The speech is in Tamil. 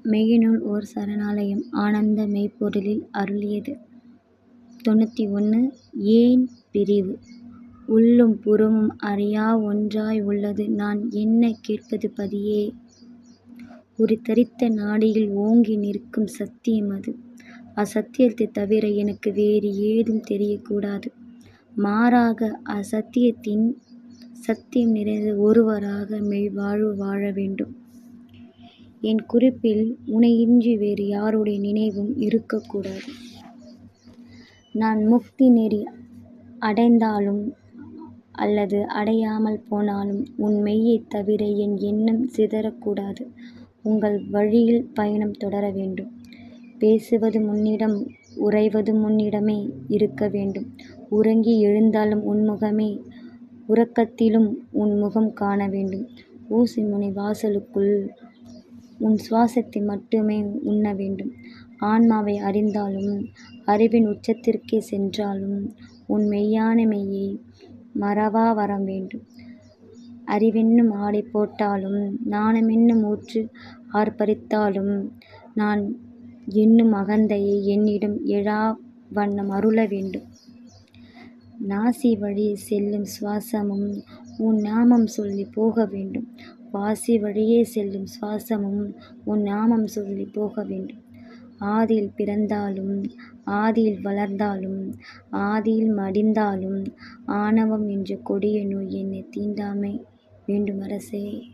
மெய்யினுள் ஓர் சரணாலயம் ஆனந்த மெய்ப்பொருளில் அருளியது. 91 ஏன் பிரிவு? உள்ளும் புறமும் அறியா ஒன்றாய் உள்ளது நான் என்ன கேட்பது பதியே. உரித்தரித்த நாடியில் ஓங்கி நிற்கும் சத்தியம் அது. அசத்தியத்தைத் தவிர எனக்கு வேறு ஏதும் தெரியக்கூடாது. மாறாக அசத்தியத்தின் சத்தியம் நிறைந்த ஒருவராக மெய்வாழ்வு வாழ வேண்டும். என் குறிப்பில் உனையின்றி வேறு யாருடைய நினைவும் இருக்கக்கூடாது. நான் முக்தி நெறி அடைந்தாலும் அல்லது அடையாமல் போனாலும் உன் மெய்யைத் தவிர என் எண்ணம் சிதறக்கூடாது. உங்கள் வழியில் பயணம் தொடர வேண்டும். பேசுவது முன்னிடம் உறைவது முன்னிடமே இருக்க வேண்டும். உறங்கி எழுந்தாலும் உன்முகமே உறக்கத்திலும் உன் முகம் காண வேண்டும். ஊசி முனை வாசலுக்குள் உன் சுவாசத்தை மட்டுமே உண்ண வேண்டும். ஆன்மாவை அறிந்தாலும் அறிவின் உச்சத்திற்கே சென்றாலும் உன் மெய்யான மெய்யை மறவா வரம் வேண்டும். அறிவென்னும் ஆடை போட்டாலும் நாணமென்னும் ஊற்று ஆர்ப்பரித்தாலும் நான் என்னும் அகந்தையை என்னிடம் எழா வண்ணம் அருள வேண்டும். நாசி வழியே செல்லும் சுவாசமும் உன் நாமம் சொல்லி போக வேண்டும். வாசி வழியே செல்லும் சுவாசமும் உன் நாமம் சொல்லி போக வேண்டும். ஆதியில் பிறந்தாலும் ஆதியில் வளர்ந்தாலும் ஆதியில் மடிந்தாலும் ஆணவம் என்ற கொடிய நோய் என்னை தீண்டாமை வேண்டும் அரசே.